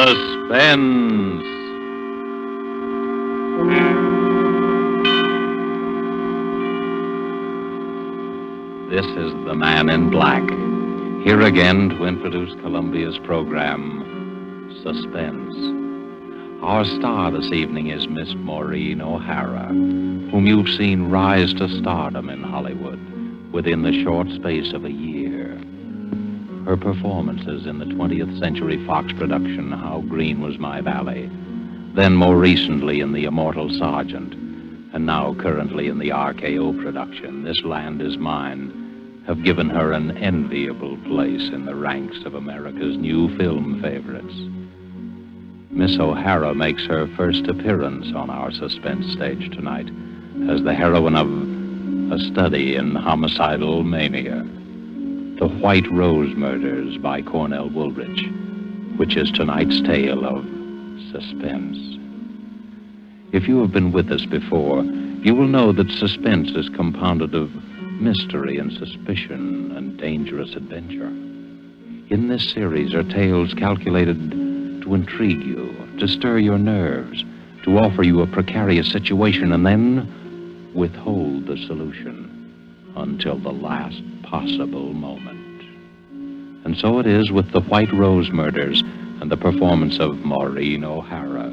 Suspense. This is the Man in Black, here again to introduce Columbia's program, Suspense. Our star this evening is Miss Maureen O'Hara, whom you've seen rise to stardom in Hollywood within the short space of a year. Her performances in the 20th Century Fox production, How Green Was My Valley, then more recently in The Immortal Sergeant, and now currently in the RKO production, This Land Is Mine, have given her an enviable place in the ranks of America's new film favorites. Miss O'Hara makes her first appearance on our Suspense stage tonight as the heroine of A Study in Homicidal Mania, The White Rose Murders by Cornell Woolrich, which is tonight's tale of suspense. If you have been with us before, you will know that suspense is compounded of mystery and suspicion and dangerous adventure. In this series are tales calculated to intrigue you, to stir your nerves, to offer you a precarious situation and then withhold the solution until the last possible moment. And so it is with The White Rose Murders and the performance of Maureen O'Hara.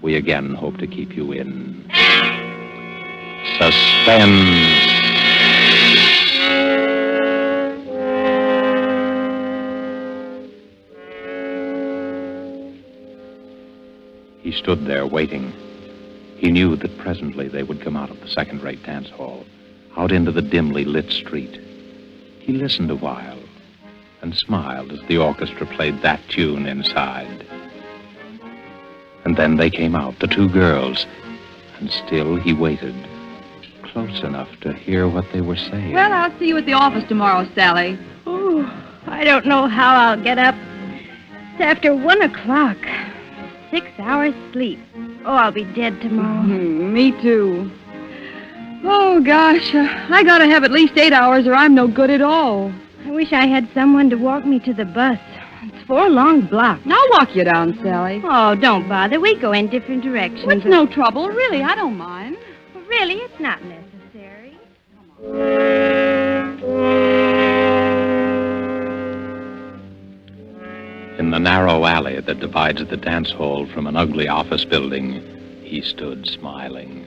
We again hope to keep you in suspense. He stood there waiting. He knew that presently they would come out of the second-rate dance hall, out into the dimly lit street. He listened a while and smiled as the orchestra played that tune inside. And then they came out, the two girls, and still he waited, close enough to hear what they were saying. Well, I'll see you at the office tomorrow, Sally. Oh, I don't know how I'll get up. It's after 1 o'clock. 6 hours sleep. Oh, I'll be dead tomorrow. Me too. Oh, gosh, I gotta have at least 8 hours or I'm no good at all. I wish I had someone to walk me to the bus. It's 4 long blocks. I'll walk you down, Sally. Oh, don't bother. We go in different directions. It's no trouble. Really, I don't mind. Really, it's not necessary. In the narrow alley that divides the dance hall from an ugly office building, he stood smiling.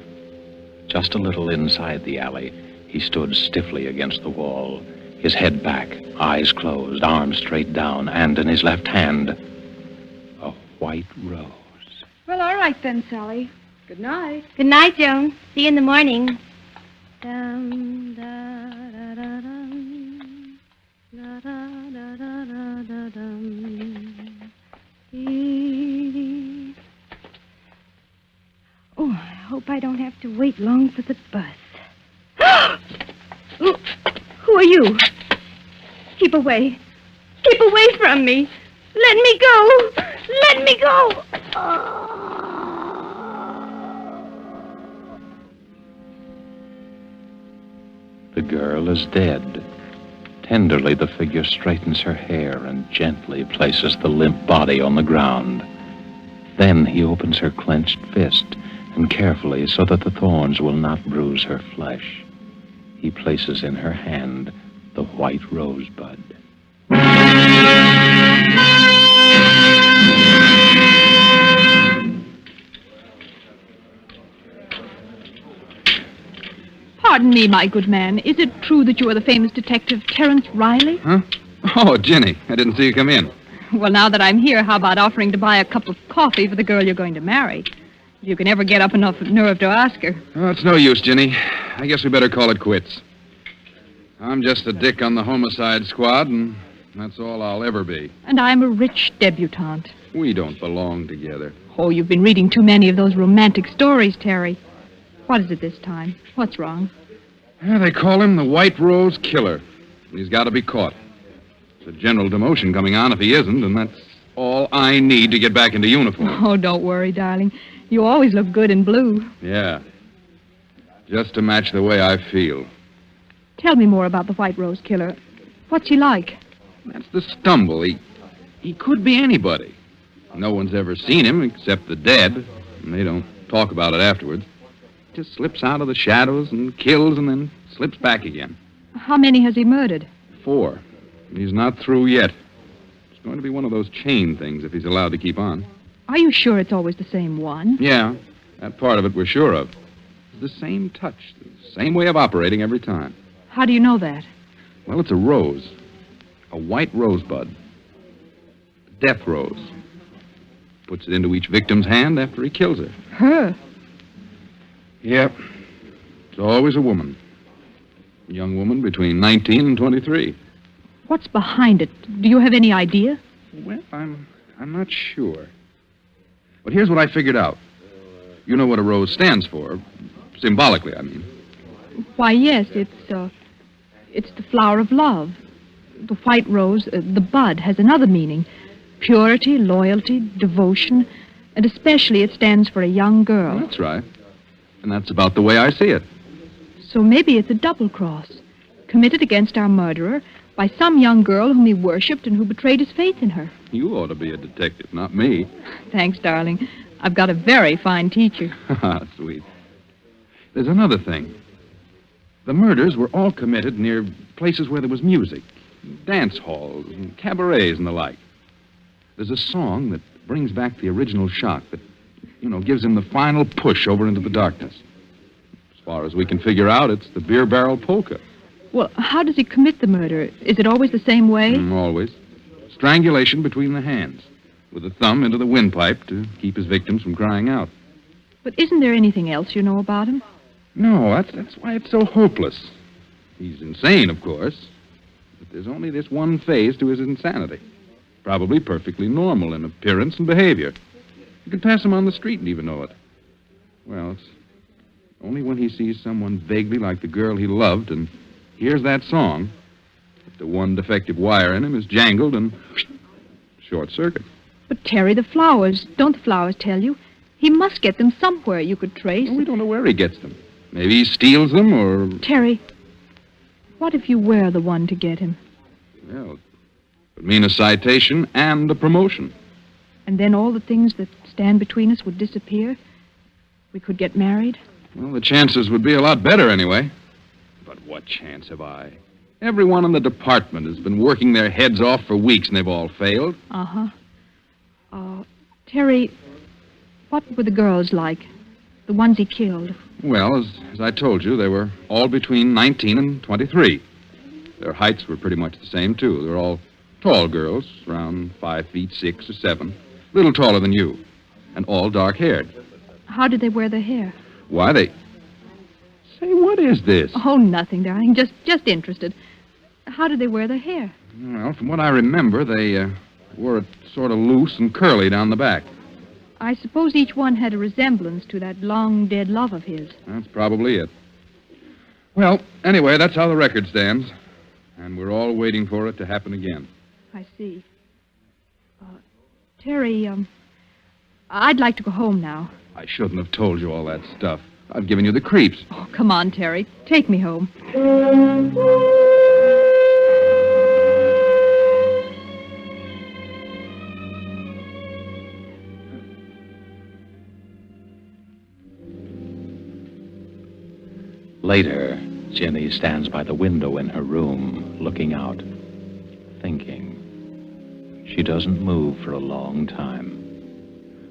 Just a little inside the alley, he stood stiffly against the wall, his head back, eyes closed, arms straight down, and in his left hand, a white rose. Well, all right then, Sally. Good night. Good night, Joan. See you in the morning. Dum, da, da, da, dum. Da, da, da, da, da, da, dum. Oh, I hope I don't have to wait long for the bus. Who are you? Keep away. Keep away from me. Let me go. Let me go. The girl is dead. Tenderly, the figure straightens her hair and gently places the limp body on the ground. Then he opens her clenched fist, and carefully, so that the thorns will not bruise her flesh, he places in her hand the white rosebud. Pardon me, my good man. Is it true that you are the famous detective Terence Riley? Huh? Oh, Jenny, I didn't see you come in. Well, now that I'm here, how about offering to buy a cup of coffee for the girl you're going to marry? If you can ever get up enough nerve to ask her. Oh, it's no use, Jenny. I guess we better call it quits. I'm just a dick on the homicide squad, and that's all I'll ever be. And I'm a rich debutante. We don't belong together. Oh, you've been reading too many of those romantic stories, Terry. What is it this time? What's wrong? Yeah, they call him the White Rose Killer. He's got to be caught. There's a general demotion coming on if he isn't, and that's all I need to get back into uniform. Oh, don't worry, darling. You always look good in blue. Yeah. Just to match the way I feel. Tell me more about the White Rose Killer. What's he like? That's the stumble. He could be anybody. No one's ever seen him except the dead, and they don't talk about it afterwards. Just slips out of the shadows and kills and then slips back again. How many has he murdered? 4. He's not through yet. It's going to be one of those chain things if he's allowed to keep on. Are you sure it's always the same one? Yeah, that part of it we're sure of. It's the same touch, the same way of operating every time. How do you know that? Well, it's a rose. A white rosebud. Death rose. Puts it into each victim's hand after he kills her. Her? Yep. It's always a woman. A young woman between 19 and 23. What's behind it? Do you have any idea? Well, I'm not sure. But here's what I figured out. You know what a rose stands for. Symbolically, I mean. Why, yes, it's the flower of love. The white rose, the bud, has another meaning. Purity, loyalty, devotion, and especially it stands for a young girl. That's right. And that's about the way I see it. So maybe it's a double cross, committed against our murderer by some young girl whom he worshipped and who betrayed his faith in her. You ought to be a detective, not me. Thanks, darling. I've got a very fine teacher. Sweet. There's another thing. The murders were all committed near places where there was music, dance halls, and cabarets and the like. There's a song that brings back the original shock that, gives him the final push over into the darkness. As far as we can figure out, it's the beer barrel polka. Well, how does he commit the murder? Is it always the same way? Always. Strangulation between the hands, with the thumb into the windpipe to keep his victims from crying out. But isn't there anything else you know about him? No, that's why it's so hopeless. He's insane, of course, but there's only this one phase to his insanity. Probably perfectly normal in appearance and behavior. You could pass him on the street and even know it. Well, it's only when he sees someone vaguely like the girl he loved and hears that song that the one defective wire in him is jangled and short circuit. But, Terry, the flowers, don't the flowers tell you? He must get them somewhere you could trace. Well, we don't know where he gets them. Maybe he steals them or... Terry, what if you were the one to get him? Well, it would mean a citation and a promotion. And then all the things that stand between us would disappear? We could get married? Well, the chances would be a lot better anyway. But what chance have I? Everyone in the department has been working their heads off for weeks and they've all failed. Uh-huh. Terry, what were the girls like? The ones he killed? Well, as I told you, they were all between 19 and 23. Their heights were pretty much the same, too. They were all tall girls, around 5 feet 6 or 7. A little taller than you. And all dark-haired. How did they wear their hair? Why, they... Say, what is this? Oh, nothing, darling. Just interested. How did they wear their hair? Well, from what I remember, they wore it sort of loose and curly down the back. I suppose each one had a resemblance to that long-dead love of his. That's probably it. Well, anyway, that's how the record stands. And we're all waiting for it to happen again. I see. Terry, I'd like to go home now. I shouldn't have told you all that stuff. I've given you the creeps. Oh, come on, Terry. Take me home. Later, Jenny stands by the window in her room, looking out, thinking. She doesn't move for a long time.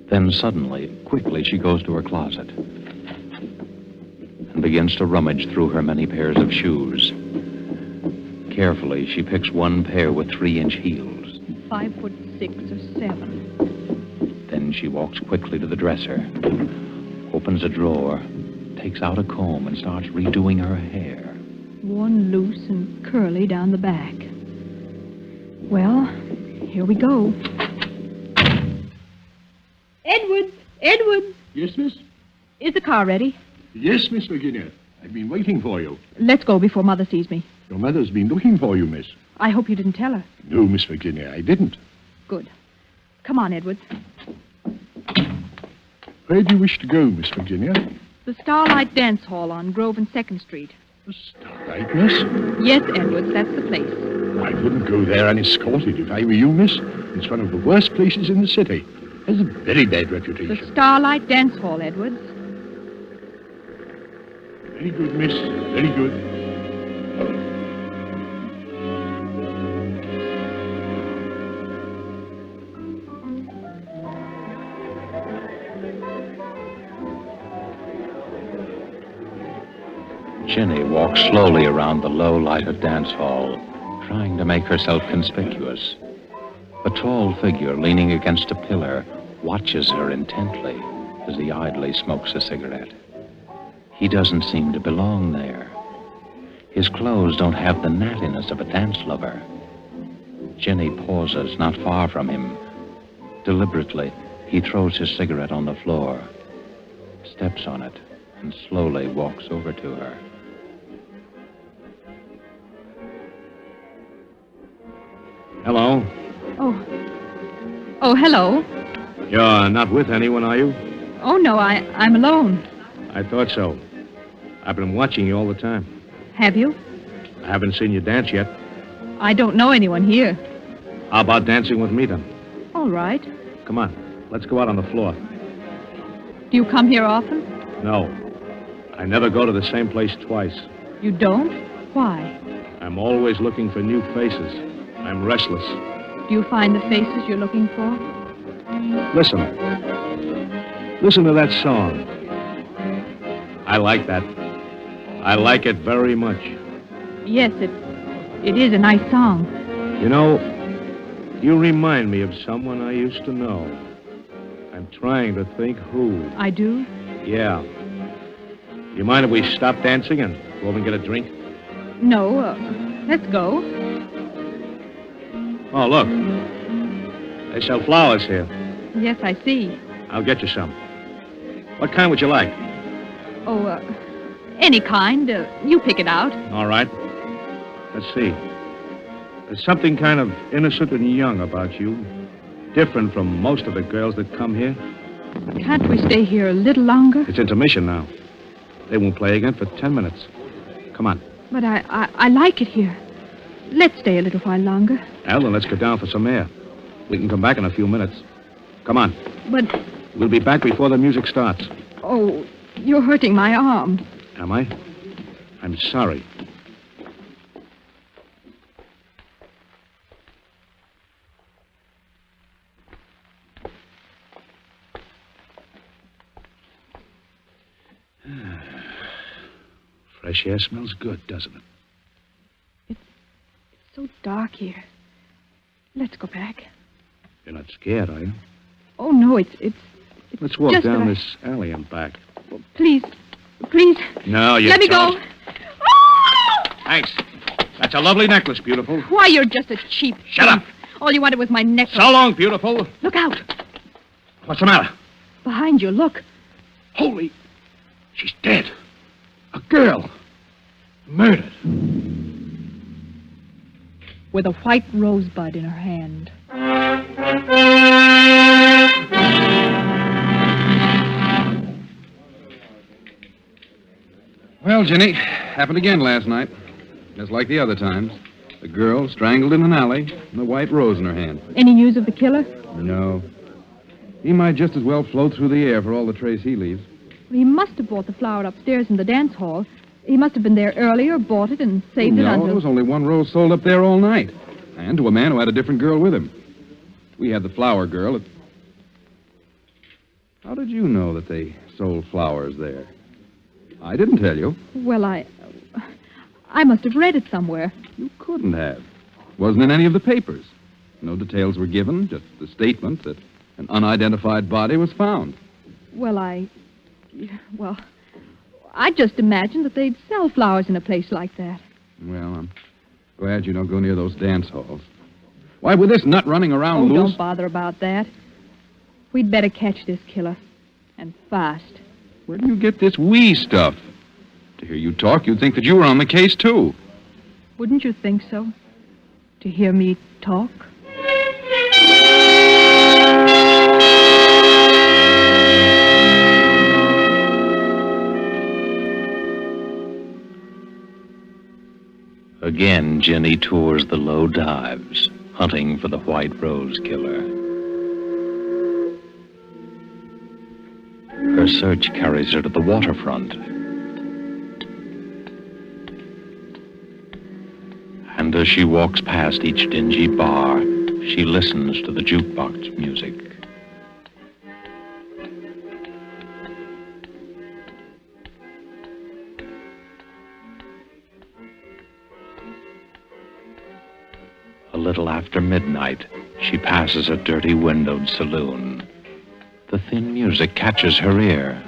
Then suddenly, quickly, she goes to her closet and begins to rummage through her many pairs of shoes. Carefully, she picks one pair with 3-inch heels. 5'6" or 7. Then she walks quickly to the dresser, opens a drawer, takes out a comb, and starts redoing her hair. One loose and curly down the back. Well, here we go. Edward! Yes, miss? Is the car ready? Yes, Miss Virginia. I've been waiting for you. Let's go before Mother sees me. Your mother's been looking for you, miss. I hope you didn't tell her. No, Miss Virginia, I didn't. Good. Come on, Edward. Where do you wish to go, Miss Virginia? The Starlight Dance Hall on Grove and 2nd Street. The Starlight, miss? Yes, Edward, that's the place. I wouldn't go there unescorted if I were you, miss. It's one of the worst places in the city. Has a very bad The reputation. Starlight Dance Hall, Edwards. Very good, miss. Very good. Ginny walks slowly around the low-lighted dance hall, trying to make herself conspicuous. A tall figure leaning against a pillar watches her intently as he idly smokes a cigarette. He doesn't seem to belong there. His clothes don't have the nattiness of a dance lover. Ginny pauses not far from him. Deliberately, he throws his cigarette on the floor, steps on it, and slowly walks over to her. Hello. Oh, hello. You're not with anyone, are you? Oh, no, I'm alone. I thought so. I've been watching you all the time. Have you? I haven't seen you dance yet. I don't know anyone here. How about dancing with me, then? All right. Come on. Let's go out on the floor. Do you come here often? No. I never go to the same place twice. You don't? Why? I'm always looking for new faces. I'm restless. Do you find the faces you're looking for? Listen. Listen to that song. I like that. I like it very much. Yes, it is a nice song. You know, you remind me of someone I used to know. I'm trying to think who. I do? Yeah. You mind if we stop dancing and go over and get a drink? No, let's go. Oh, look. They sell flowers here. Yes, I see. I'll get you some. What kind would you like? Oh, any kind. You pick it out. All right. Let's see. There's something kind of innocent and young about you. Different from most of the girls that come here. Can't we stay here a little longer? It's intermission now. They won't play again for 10 minutes. Come on. But I like it here. Let's stay a little while longer. Well, then let's go down for some air. We can come back in a few minutes. Come on. But, We'll be back before the music starts. oh, you're hurting my arm. Am I? I'm sorry. Fresh air smells good, doesn't it? It's so dark here. Let's go back. You're not scared, are you? Oh, no, it's Let's walk just down that I- this alley and back. Please. No, you Let me don't. go. Oh! Thanks. That's a lovely necklace, beautiful. Why, you're just a cheap Shut up. thief. All you wanted was my necklace. So long, beautiful. Look out. What's the matter? Behind you, look. Holy. She's dead. A girl. Murdered. With a white rosebud in her hand. Well, Ginny, happened again last night. Just like the other times. The girl strangled in an alley and a white rose in her hand. Any news of the killer? No. He might just as well float through the air for all the trace he leaves. He must have bought the flower upstairs in the dance hall. He must have been there earlier, bought it, and saved it No, until... there was only one rose sold up there all night. And to a man who had a different girl with him. We had the flower girl at... How did you know that they sold flowers there? I didn't tell you. Well, I must have read it somewhere. You couldn't have. Wasn't in any of the papers. No details were given, just the statement that an unidentified body was found. Well, I just imagined that they'd sell flowers in a place like that. Well, I'm glad you don't go near those dance halls. Why, with this nut running around Oh, loose... don't bother about that. We'd better catch this killer. And fast. Where do you get this we stuff? To hear you talk, you'd think that you were on the case, too. Wouldn't you think so? To hear me talk? Again, Ginny tours the low dives, hunting for the White Rose killer. search carries her to the waterfront. And as she walks past each dingy bar, she listens to the jukebox music. A little after midnight, she passes a dirty windowed saloon. The thin music catches her ear.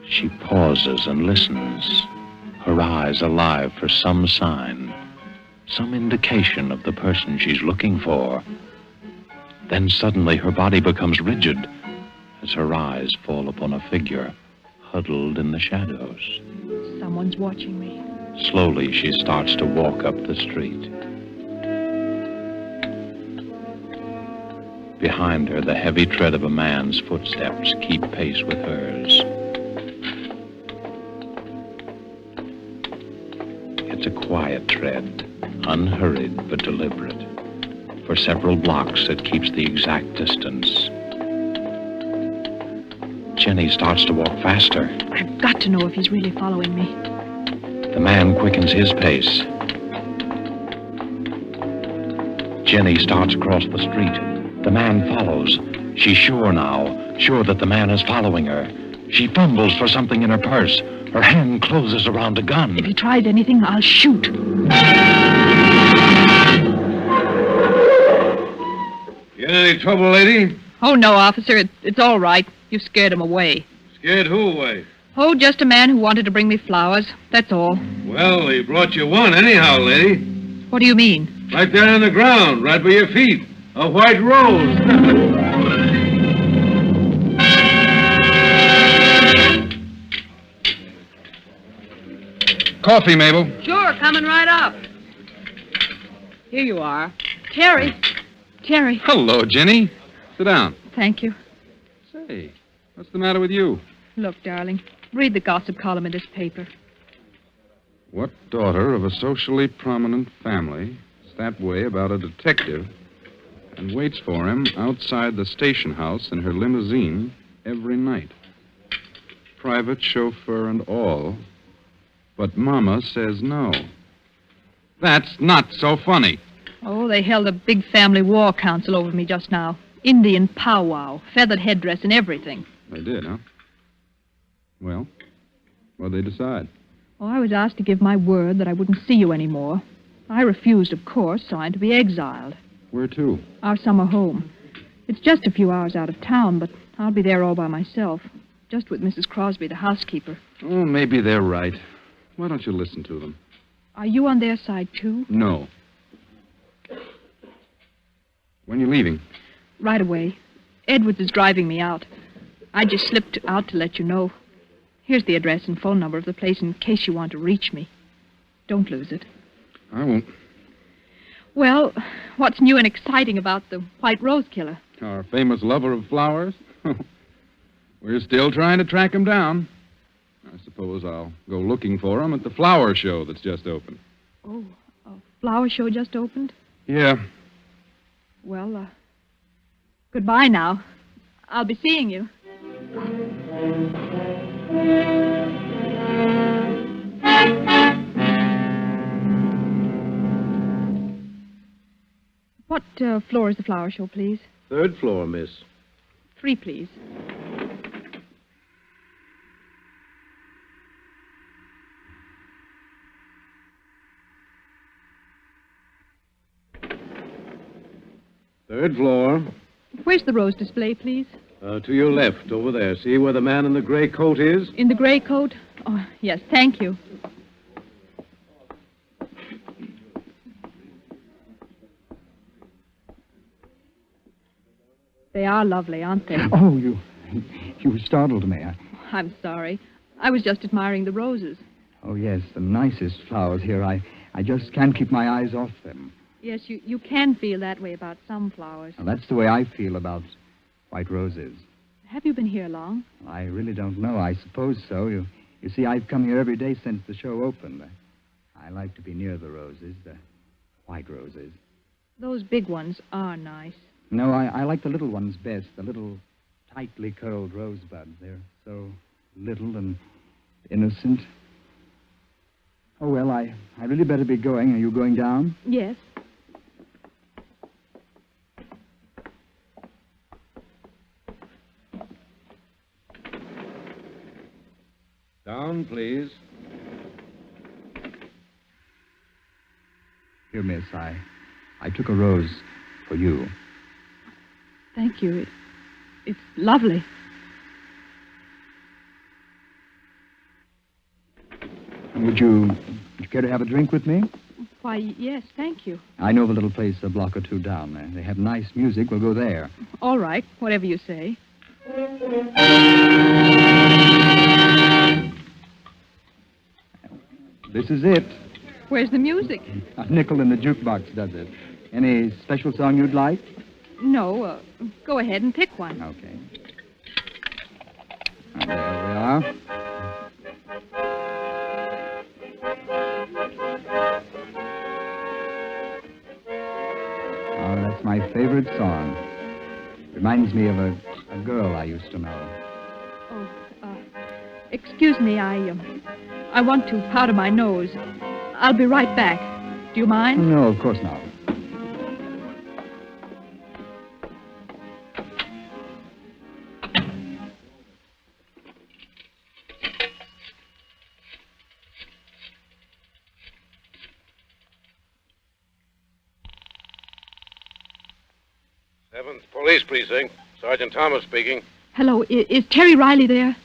She pauses and listens, her eyes alive for some sign, some indication of the person she's looking for. Then suddenly her body becomes rigid as her eyes fall upon a figure huddled in the shadows. Someone's watching me. Slowly, she starts to walk up the street. Behind her, the heavy tread of a man's footsteps keep pace with hers. It's a quiet tread, unhurried but deliberate. For several blocks, it keeps the exact distance. Jenny starts to walk faster. I've got to know if he's really following me. The man quickens his pace. Jenny starts across the street. The man follows. She's sure now, sure that the man is following her. She fumbles for something in her purse. Her hand closes around a gun. If he tries anything, I'll shoot. You in any trouble, lady? Oh, no, officer. It's all right. You scared him away. Scared who away? Oh, just a man who wanted to bring me flowers. That's all. Well, he brought you one anyhow, lady. What do you mean? Right there on the ground, right by your feet. A white rose. Coffee, Mabel. Sure, coming right up. Here you are. Terry. Terry. Hello, Jenny. Sit down. Thank you. Say, what's the matter with you? Look, darling, read the gossip column in this paper. What daughter of a socially prominent family is that way about a detective and waits for him outside the station house in her limousine every night? Private chauffeur and all. But Mama says no. That's not so funny. Oh, they held a big family war council over me just now. Indian powwow, feathered headdress and everything. They did, huh? Well, what'd they decide? Oh, I was asked to give my word that I wouldn't see you anymore. I refused, of course, so I'm to be exiled. Where to? Our summer home. It's just a few hours out of town, but I'll be there all by myself. Just with Mrs. Crosby, the housekeeper. Oh, maybe they're right. Why don't you listen to them? Are you on their side, too? No. When you leaving? Right away. Edwards is driving me out. I just slipped out to let you know. Here's the address and phone number of the place in case you want to reach me. Don't lose it. I won't. Well, what's new and exciting about the White Rose Killer? Our famous lover of flowers? We're still trying to track him down. I suppose I'll go looking for him at the flower show that's just opened. Oh, a flower show just opened? Yeah. Well, goodbye now. I'll be seeing you. What floor is the flower show, please? 3rd floor, miss. 3, please. Third floor. Where's the rose display, please? To your left, over there. See where the man in the gray coat is? In the gray coat? Oh, yes, thank you. They are lovely, aren't they? Oh, you startled me. I'm sorry. I was just admiring the roses. Oh, yes, the nicest flowers here. I just can't keep my eyes off them. Yes, you can feel that way about some flowers. Now, that's the way I feel about white roses. Have you been here long? I really don't know. I suppose so. You see, I've come here every day since the show opened. I like to be near the roses, the white roses. Those big ones are nice. No, I like the little ones best, the little tightly curled rosebuds. They're so little and innocent. Oh, well, I really better be going. Are you going down? Yes. Down, please. Here, miss, I took a rose for you. Thank you. It's lovely. Would you care to have a drink with me? Why, yes, thank you. I know of a little place a block or two down there. They have nice music. We'll go there. All right, whatever you say. This is it. Where's the music? A nickel in the jukebox does it. Any special song you'd like? No, go ahead and pick one. Okay. There we are. Oh, that's my favorite song. Reminds me of a girl I used to know. Oh, excuse me, I want to powder my nose. I'll be right back. Do you mind? No, of course not. Seventh Police Precinct. Sergeant Thomas speaking. Hello, is Terry Riley there?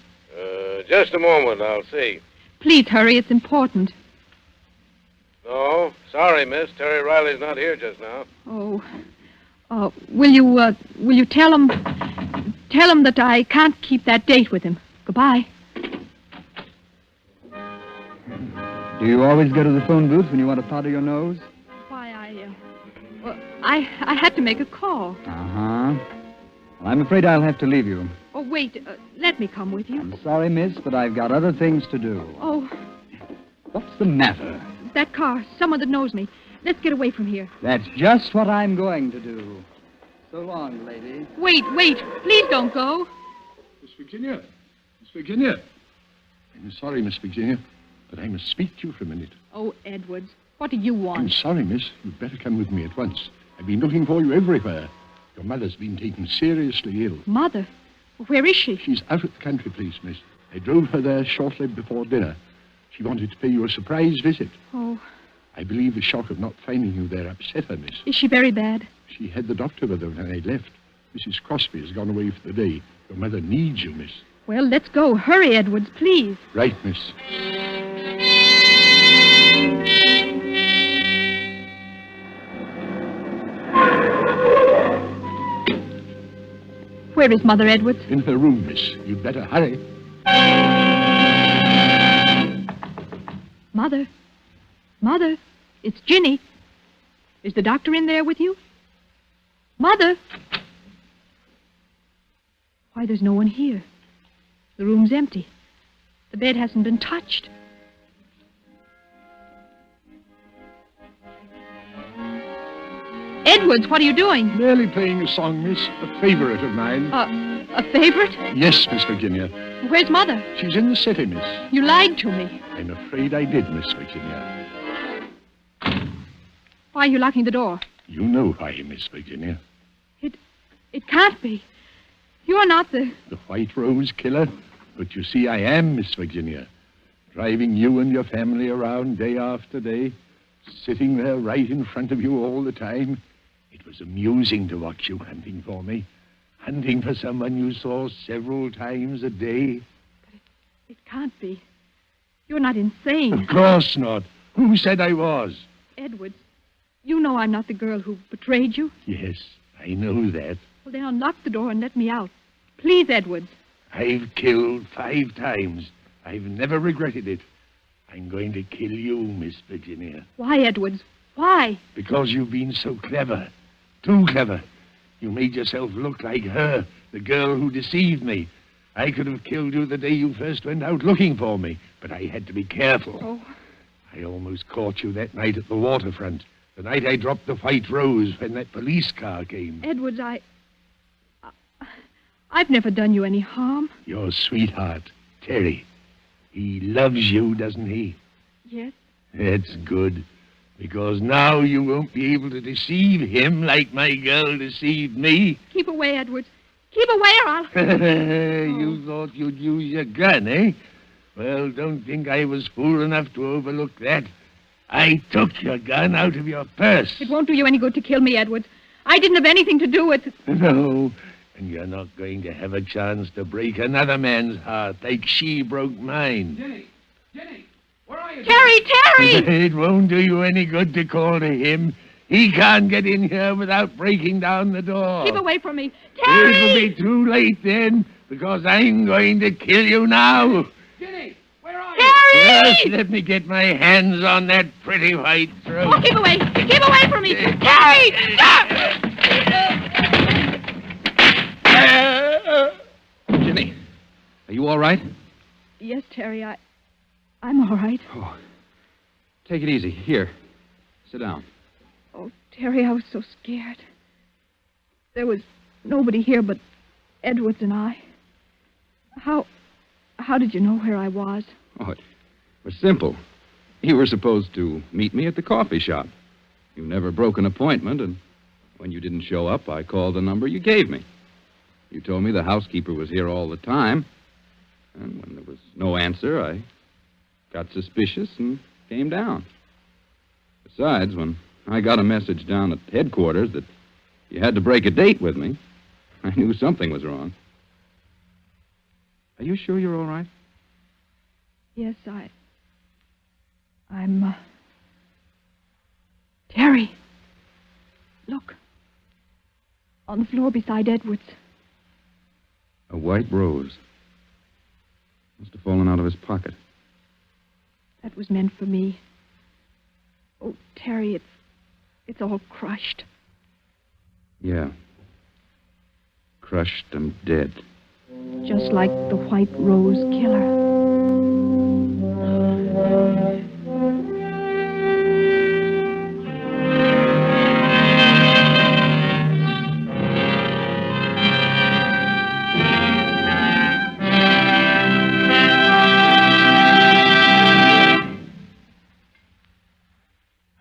Just a moment, I'll see. Please hurry, it's important. No, sorry, miss. Terry Riley's not here just now. Oh, will you tell him that I can't keep that date with him? Goodbye. Do you always go to the phone booth when you want to powder your nose? Why, I had to make a call. Uh-huh. Well, I'm afraid I'll have to leave you. Oh, wait, let me come with you. I'm sorry, miss, but I've got other things to do. Oh, What's the matter? that car, someone that knows me. Let's get away from here. That's just what I'm going to do. So long, lady. Wait, please don't go. Miss Virginia. Miss Virginia. I'm sorry, Miss Virginia, but I must speak to you for a minute. Oh, Edwards, what do you I'm want? sorry, miss. You'd better come with me at once. I've been looking for you everywhere. Your mother's been taken seriously ill. Mother? Where is she? She's out at the country place, miss. I drove her there shortly before dinner. She wanted to pay you a surprise visit. Oh, I believe the shock of not finding you there upset her, miss. is she very bad? She had the doctor with her when I left. Mrs. Crosby has gone away for the day. Your mother needs you, miss. Well, let's go. Hurry, Edwards, please. Right, miss. Where is Mother, Edwards? In her room, miss. You'd better hurry. Mother? Mother? It's Ginny. Is the doctor in there with you? Mother? Why, there's no one here. The room's empty. The bed hasn't been touched. Edwards, what are you doing? Merely playing a song, miss. A favorite of mine. A favorite? Yes, Miss Virginia. Where's Mother? She's in the city, miss. You lied to me. I'm afraid I did, Miss Virginia. Why are you locking the door? You know why, Miss Virginia. It can't be. You're not the... The White Rose killer. But you see, I am, Miss Virginia. Driving you and your family around day after day. Sitting there right in front of you all the time. It was amusing to watch you hunting for me. Hunting for someone you saw several times a day. It can't be. You're not insane. Of course not. Who said I was? Edwards, you know I'm not the girl who betrayed you. Yes, I know that. Well, then unlock the door and let me out. Please, Edwards. I've killed 5 times. I've never regretted it. I'm going to kill you, Miss Virginia. Why, Edwards? Why? Because you've been so clever. Too clever. You made yourself look like her, the girl who deceived me. I could have killed you the day you first went out looking for me, but I had to be careful. Oh. I almost caught you that night at the waterfront. Tonight I dropped the white rose when that police car came. Edwards, I've never done you any harm. Your sweetheart, Terry. He loves you, doesn't he? Yes. That's good. Because now you won't be able to deceive him like my girl deceived me. Keep away, Edwards. Keep away or I'll... You thought you'd use your gun, eh? Well, don't think I was fool enough to overlook that. I took your gun out of your purse. It won't do you any good to kill me, Edwards. I didn't have anything to do with it. No, and you're not going to have a chance to break another man's heart like she broke mine. Jenny, where are you? Terry! It won't do you any good to call to him. He can't get in here without breaking down the door. Keep away from me. Terry! It'll be too late then, because I'm going to kill you now. Jenny, where are Terry! Just let me get my hands on that pretty white throat. Oh, keep away. Keep away from me. Terry! Stop! Jenny, are you all right? Yes, Terry, I'm all right. Oh, take it easy. Here, sit down. Oh, Terry, I was so scared. There was nobody here but Edwards and I. How did you know where I was? Oh, it was simple. You were supposed to meet me at the coffee shop. You never broke an appointment, and when you didn't show up, I called the number you gave me. You told me the housekeeper was here all the time, and when there was no answer, I got suspicious and came down. Besides, when I got a message down at headquarters that you had to break a date with me, I knew something was wrong. Are you sure you're all right? Yes, I'm, Terry, look. On the floor beside Edwards. A white rose. Must have fallen out of his pocket. That was meant for me. Oh, Terry, it's all crushed. Yeah. Crushed and dead. Just like the white rose killer.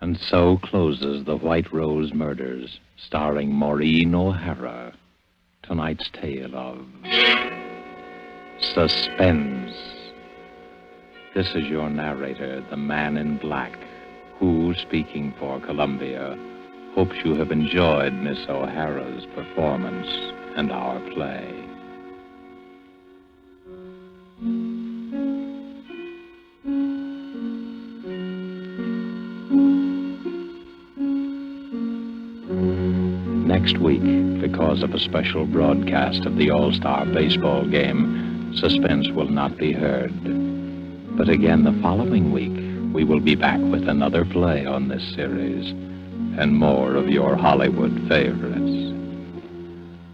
And so closes The White Rose Murders, starring Maureen O'Hara. Tonight's tale of Suspense. This is your narrator, the man in black, who, speaking for Columbia, hopes you have enjoyed Miss O'Hara's performance and our play. Next week, because of a special broadcast of the All-Star baseball game, Suspense will not be heard. But again the following week, we will be back with another play on this series and more of your Hollywood favorites.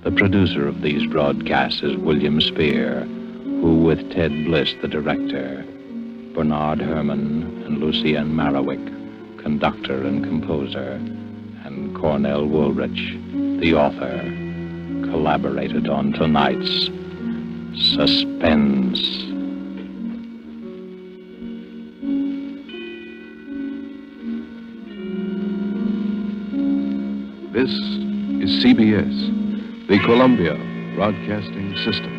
The producer of these broadcasts is William Spear, who, with Ted Bliss, the director, Bernard Herrmann and Lucien Marowik, conductor and composer, and Cornell Woolrich, the author, collaborated on tonight's Suspense. This is CBS, the Columbia Broadcasting System.